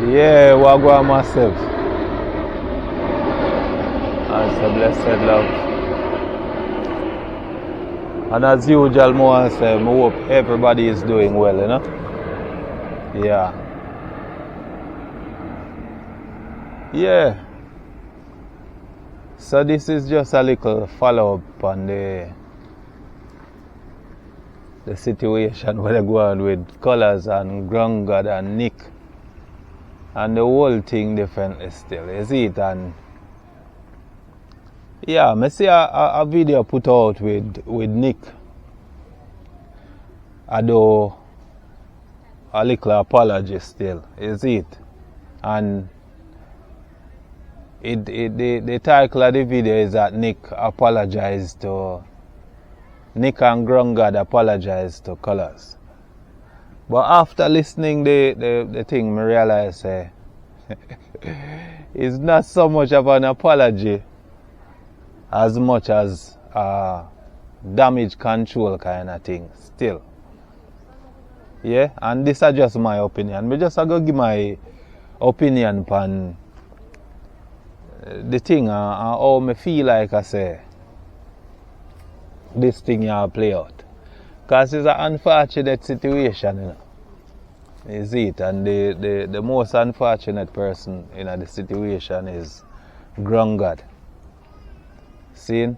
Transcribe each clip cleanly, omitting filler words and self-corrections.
Yeah, wagwan myself. That's a blessed love. And as usual, I say, I hope everybody is doing well, you know? Yeah. Yeah. So this is just a little follow-up on the situation where they go on with Colaz and Grung God and Nick. And the whole thing differently still, you see it? And yeah, I see a video put out with Nick. Although a little apology still, you see it? And the title of the video is that Nick and Grung God apologized to Colaz. But after listening the thing, I realize it's not so much of an apology as much as damage control kind of thing still. Yeah, and this is just my opinion. I just go give my opinion upon the thing and how I feel like I say this thing will play out. Because it's an unfortunate situation, you know. You see it, and the most unfortunate person in the situation is Grung God. See?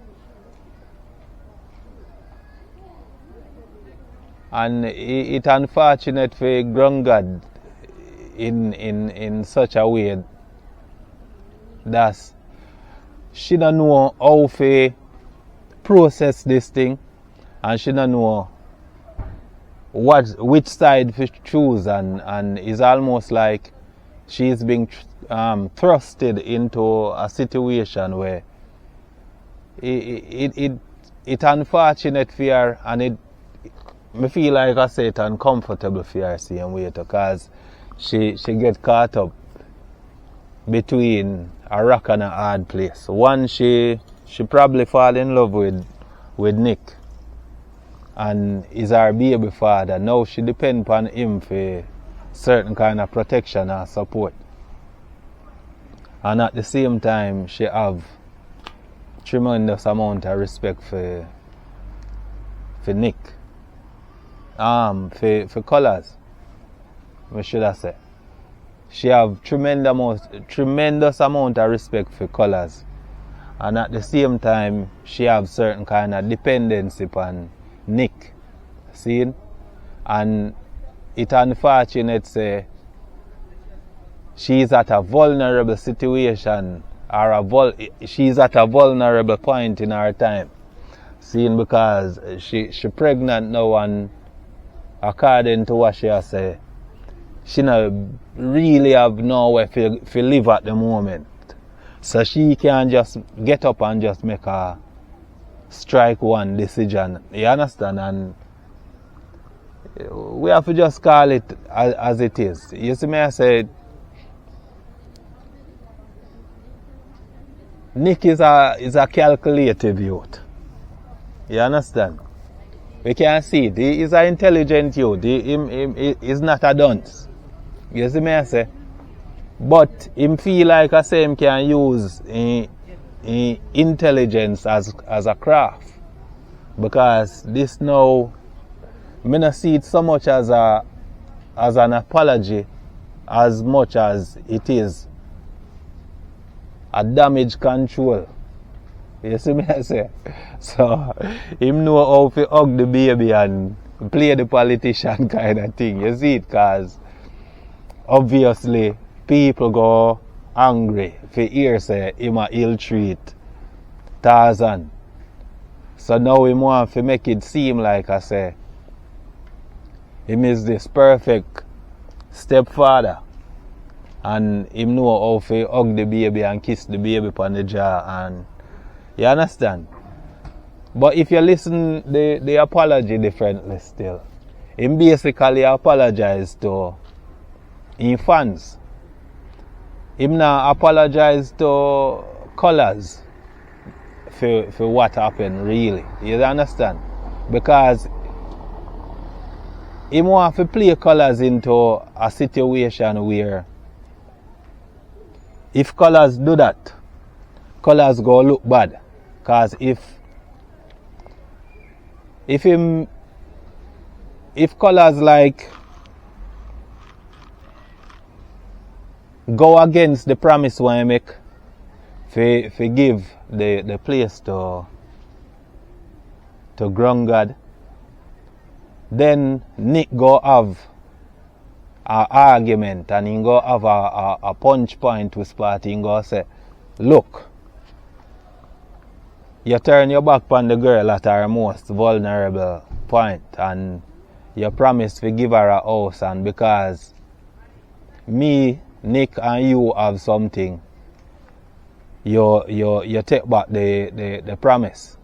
And it's unfortunate for Grung God in such a way that she don't know how to process this thing, and she don't know which side to choose, and it's almost like she's being thrusted into a situation where it's unfortunate for her, and I feel like I say it's uncomfortable for her same way, because she get caught up between a rock and a hard place. One, she probably fall in love with Nick and is her baby father. Now she depends on him for certain kind of protection and support. And at the same time, she have tremendous amount of respect for Nick. For Colaz, what should I say? She have tremendous amount of respect for Colaz. And at the same time, she have certain kind of dependency upon Nick. See? And it's unfortunate say she's at a vulnerable situation, or she's at a vulnerable point in her time. See? Because she pregnant now, and according to what she has said, she don't really have nowhere to live at the moment. So she can just get up and just make a strike one decision. You understand? And we have to just call it as it is. You see me, I said, Nick is a calculative youth. You understand? We can see it. He is an intelligent youth. He is not a dunce. You see me, I say? But him feel like I say him can use intelligence as a craft. Because this now, I don't see it so much as an apology as much as it is a damage control. You see me, I say? So, him know how to hug the baby and play the politician kind of thing. You see it? Because obviously, people go angry for hear say him a ill treat Tarzan. So now he want to make it seem like I say him is this perfect stepfather, and him know how to hug the baby and kiss the baby on the jaw, and you understand? But if you listen the apology differently still, him basically apologize to his fans. Him now apologize to Colaz for what happened really. You understand? Because him want to play Colaz into a situation where if Colaz do that, Colaz go look bad. Cause if Colaz like go against the promise when I make for give the place to Grung God, then Nick go have an argument and he go have a punch point with Sparty and go say, look, you turn your back on the girl at her most vulnerable point and you promise to give her a house, and because me, Nick and you have something, you take back the promise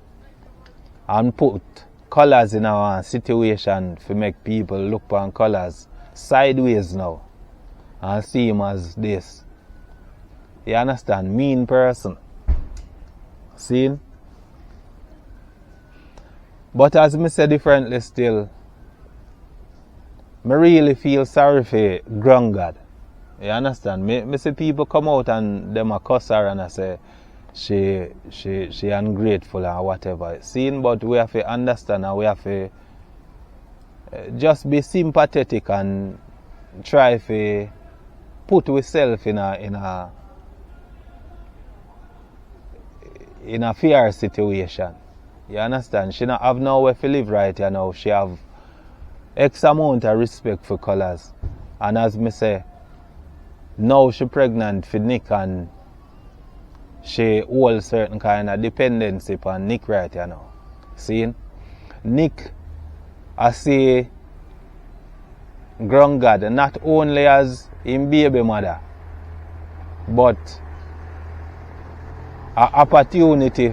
and put Colaz in our situation to make people look upon Colaz sideways now and see him as this. You understand? Mean person. See? But as me say differently still, me really feel sorry for Grung God. You understand? Me see people come out and them a cuss her and I say she ungrateful or whatever. Seeing, but we have to understand and we have to just be sympathetic and try to put ourselves in a fair situation. You understand? She not have nowhere to live right here now. She have X amount of respect for Colaz. And as me say, now she pregnant for Nick and she holds certain kind of dependency upon Nick right here now. See? Nick, I say Grung God not only as him baby mother, but an opportunity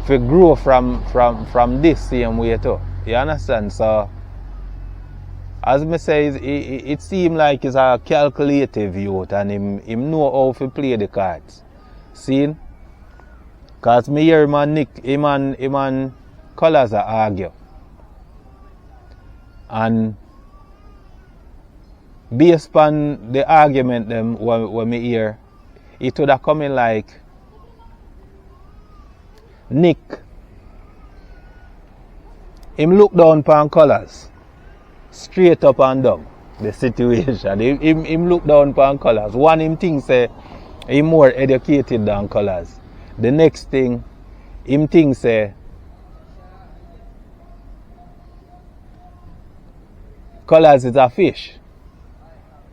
for grow from this same way too. You understand? So as me say, it seems like he's a calculative youth and him know how to play the cards. See? Because me hear him and Nick, him and Colaz argue. And based on the argument them when me hear, it would have come in like Nick, him look down upon Colaz, straight up and down the situation. Him look down upon Colaz. One him think say him more educated than Colaz. The next thing him think say Colaz is a fish.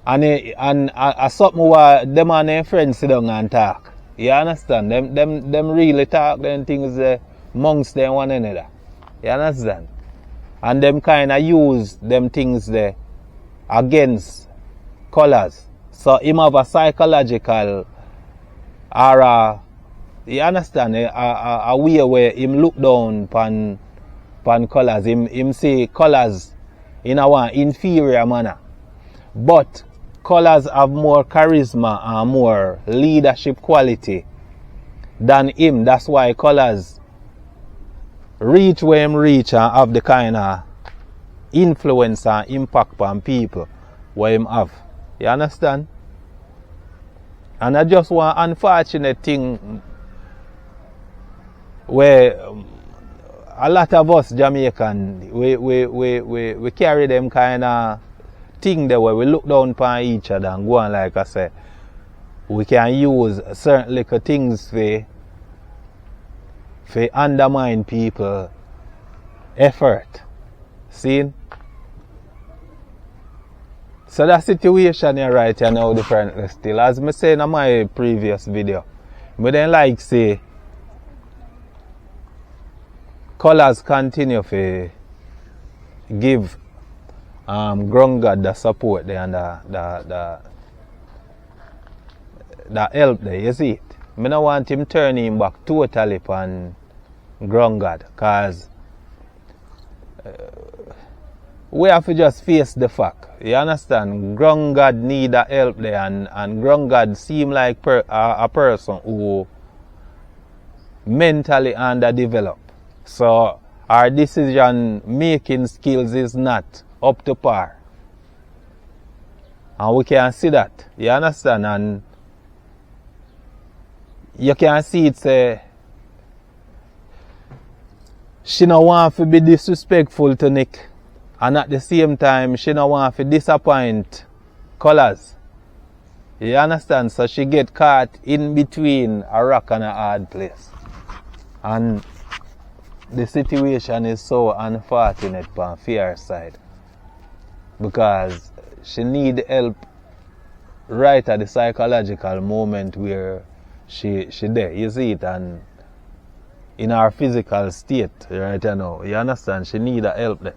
And something where them and their friends sit down and talk. You understand? Them really talk them things amongst them one another. You understand? And them kind of use them things there against Colaz. So him have a psychological or you understand, a way where him look down upon Colaz. Him say Colaz in a one inferior manner. But Colaz have more charisma and more leadership quality than him. That's why Colaz reach where him reach and have the kind of influence and impact on people where him have. You understand? And I just want unfortunate thing where a lot of us Jamaican we carry them kind of thing there where we look down upon each other and go on, like I say, we can use certain little things for undermine people effort. See? So that situation here right here now differently still. As I say in my previous video, I then like say Colaz continue to give Grung God the support there and the help there, you see it. I don't want him turning him back totally on Grung God, because we have to just face the fact. You understand? Grung God need a help there and Grung God seem like a person who mentally underdeveloped. So our decision making skills is not up to par. And we can see that. You understand? And you can see it say she no want to be disrespectful to Nick. And at the same time, she no want to disappoint Colaz. You understand? So she get caught in between a rock and a hard place. And the situation is so unfortunate on Fear's side. Because she need help right at the psychological moment where she there. You see it? And in her physical state right now. You understand? She need a help there.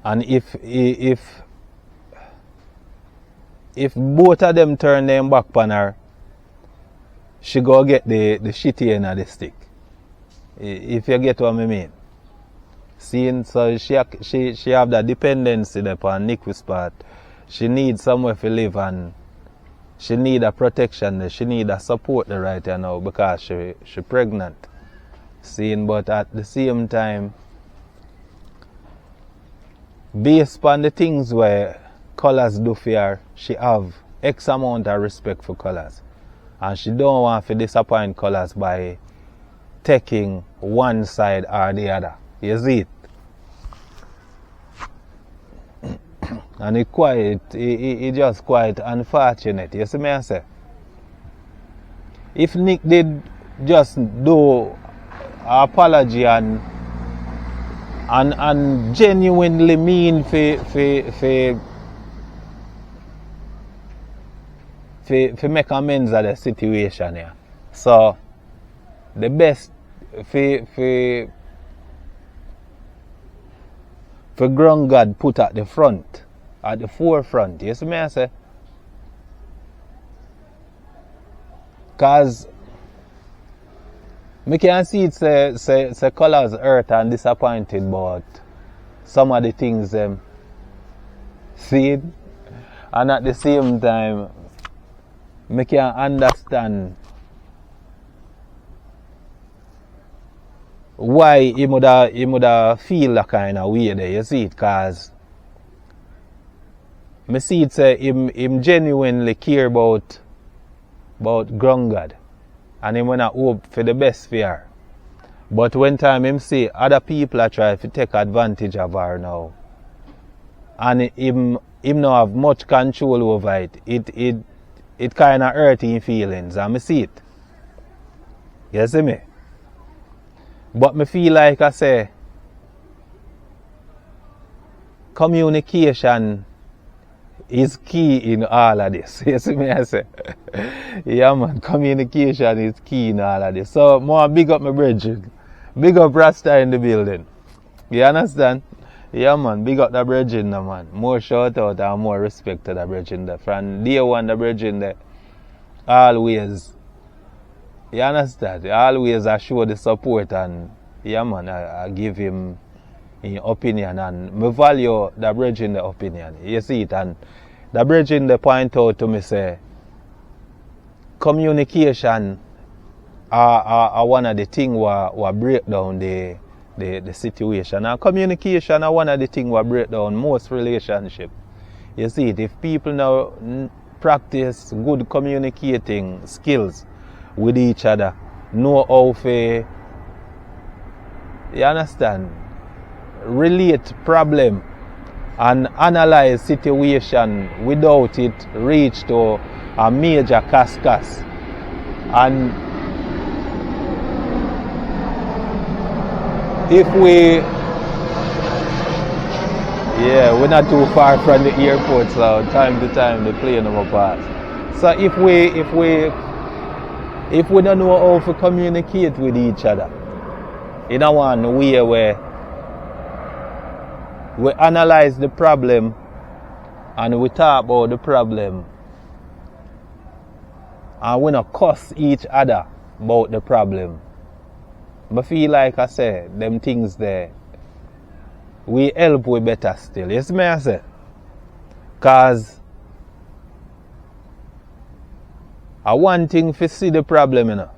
And if both of them turn them back on her, she go get the shitty end of the stick. If you get what I mean. Seeing so she have that dependency upon Nick's part. She needs somewhere to live and she need a protection there. She need a support there right now because she pregnant. Seeing, but at the same time, based on the things where Colaz do for her, she have X amount of respect for Colaz. And she don't want to disappoint Colaz by taking one side or the other. You see it? And it just quite unfortunate. You see me I say? If Nick did just do an apology and genuinely mean for make amends of the situation here. So the best for Grung God put at the front, at the forefront. You see me I say? Cause me can see it say Colaz hurt and disappointed about some of the things them see it? And at the same time me can understand why he would feel that kind of way there, you see it, cause me see it say him genuinely care about Grung God. And him wanna hope for the best for her. But when time him see other people are trying to take advantage of her now, and him not have much control over it kinda hurt him feelings, and me see it. You see me? But me feel like I say communication is key in all of this. You see me I say? Yeah man, communication is key in all of this. So more big up my brethren. Big up Rasta in the building. You understand? Yeah man, big up the brethren now man. More shout out and more respect to the brethren there. From day one the brethren there always, you understand? Always I show the support and yeah man, I give him in opinion and me value the brethren the opinion. You see it? And the brethren they point out to me say communication are one of the things what break down the situation. And communication are one of the things what break down most relationship. You see it? If people now practice good communicating skills with each other, know how to, you understand, relate problem and analyze situation without it reach to a major cascas. And if we're not too far from the airport, so time to time the plane will pass. So if we don't know how to communicate with each other in a one way where we analyze the problem and we talk about the problem and we not cuss each other about the problem, I feel like I say them things there we help we better still. You see me I say? Cause I one thing to see the problem, you know.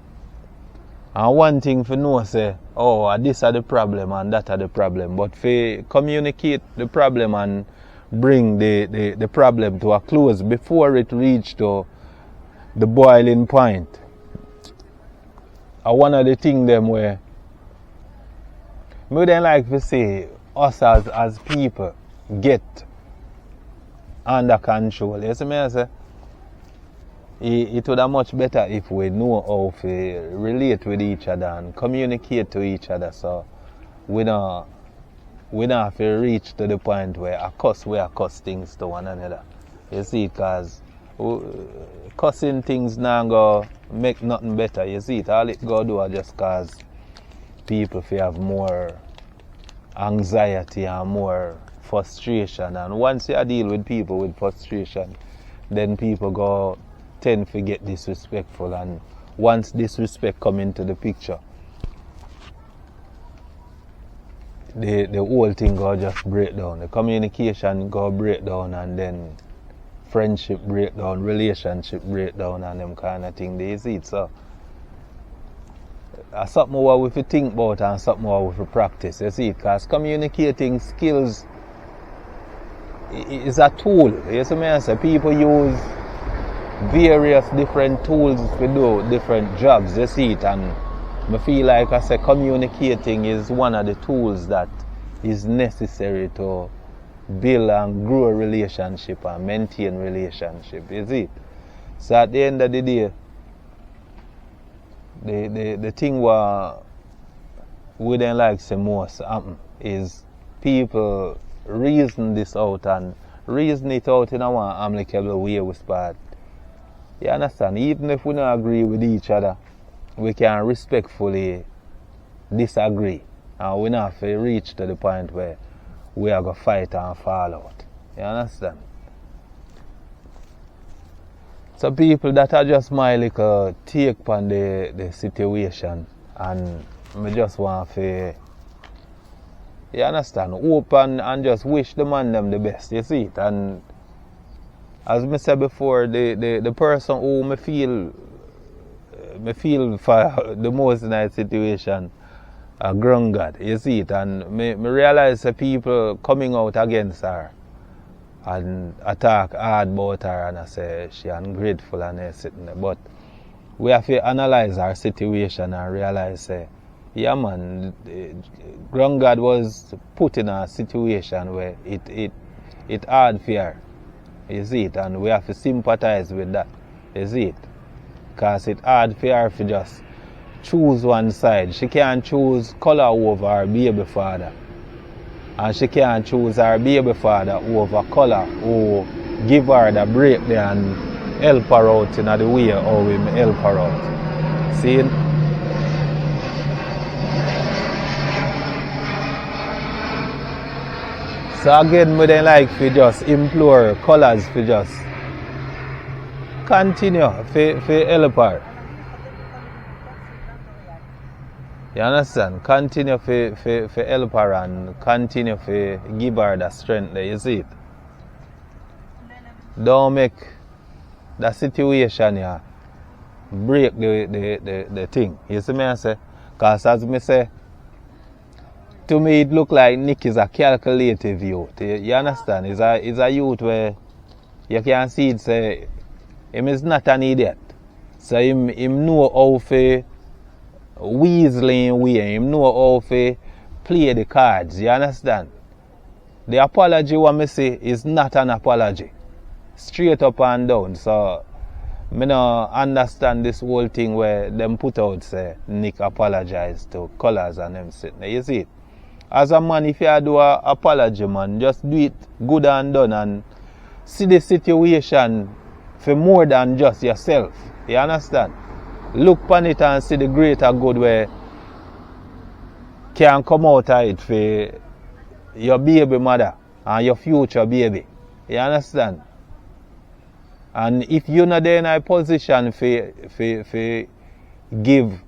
And one thing for know say, oh, this are the problem and that are the problem. But for communicate the problem and bring the problem to a close before it reached to the boiling point. One of the things them where we then like to say us as people get under control. You see me I say? It would be much better if we know how to relate with each other and communicate to each other, so we don't have to reach to the point where we cuss things to one another. You see, because cussing things now go make nothing better. You see, all it go do is just cause people to have more anxiety and more frustration. And once you deal with people with frustration, then people go tend to get disrespectful, and once disrespect come into the picture, the whole thing go just break down. The communication go break down, and then friendship break down, relationship break down, and them kind of thing. They see it. So something what we have to think about and something what we have to practice. You see it, because communicating skills is a tool. You see me I say? People use various different tools to do different jobs. You see it, and I feel like I say communicating is one of the tools that is necessary to build and grow a relationship and maintain relationship. You see it? So at the end of the day, the thing what we don't like to most happen is people reason this out and reason it out in a one amicable way with part. You understand? Even if we don't agree with each other, we can respectfully disagree. And we don't have to reach to the point where we are going to fight and fall out. You understand? So people that are just my little take on the situation, and I just want to, you understand, open and just wish the man them the best. You see it? And as I said before, the person who me feel for the most nice situation, Grung God, you see it, and me realize the people coming out against her and attack hard about her, and I say she ungrateful and everything. But we have to analyze our situation and realize, yeah man, Grung God was put in a situation where it hard for her. You see it, and we have to sympathize with that. You see it, because it's hard for her to just choose one side. She can't choose color over her baby father, and she can't choose her baby father over color, who give her the break there and help her out in the way how we help her out. See? So again, we then like to just implore Colaz to just continue to help her. You understand? Continue to help her and continue to give her the strength there. You see it? Don't make the situation here break the thing. You see me I say? Because as me say, to me it look like Nick is a calculative youth. You understand? He's a youth where you can see it say him is not an idiot. So him know how to weasel in way, him know how to play the cards. You understand? The apology what me say is not an apology. Straight up and down. So me no understand this whole thing where them put out say Nick apologize to Colaz and them sitting there. You see it? As a man, if you do an apology, man, just do it good and done and see the situation for more than just yourself. You understand? Look upon it and see the greater good where can come out of it for your baby mother and your future baby. You understand? And if you're not there in a position for give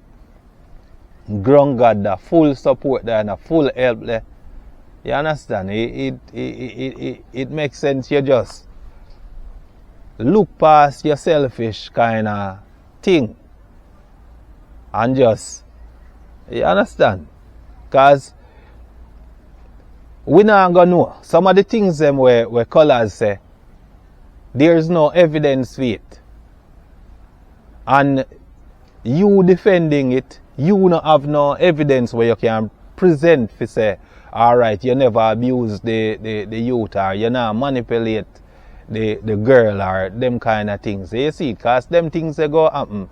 Grung God the full support there and the full help there, you understand? It makes sense you just look past your selfish kind of thing and just, you understand? Because we not gonna know. Some of the things them where Colaz say, there's no evidence for it. And you defending it, you don't have no evidence where you can present for say, alright, you never abuse the youth, or you not manipulate the girl, or them kind of things. You see, because them things they go happen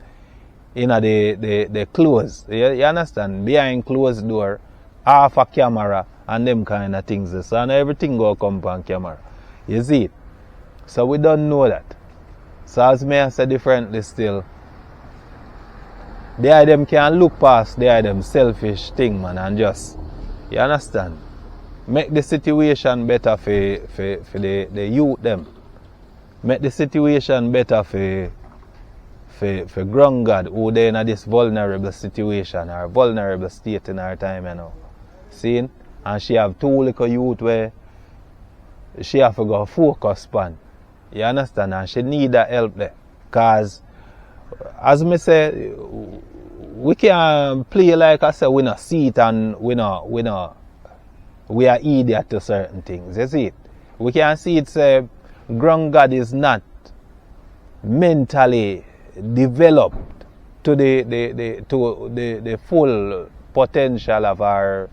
in the close. You understand? Behind closed door, half a camera, and them kind of things. So and everything go come on camera. You see? So we don't know that. So as me I say differently still, they them can look past them selfish thing, man, and just, you understand? Make the situation better for the youth them. Make the situation better for Grung God, who they in this vulnerable situation or vulnerable state in our time, you know. See? And she have 2 little youth where she have to go focus on. You understand? And she need that help there. Because as me say, we can play like I say, we not see it, and we are idiot to certain things. You see it? We can see it say Grung God is not mentally developed to the full potential of our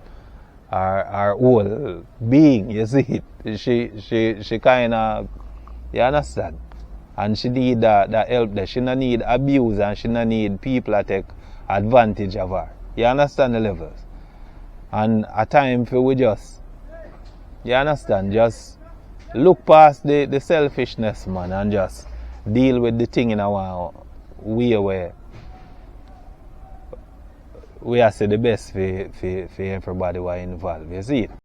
whole being. You see it? She kinda, you understand? And she need that help there. She no need abuse, and she no need people that take advantage of her. You understand the levels? And a time for we just, you understand, just look past the selfishness, man, and just deal with the thing in our way where we are say the best for everybody who are involved. You see it?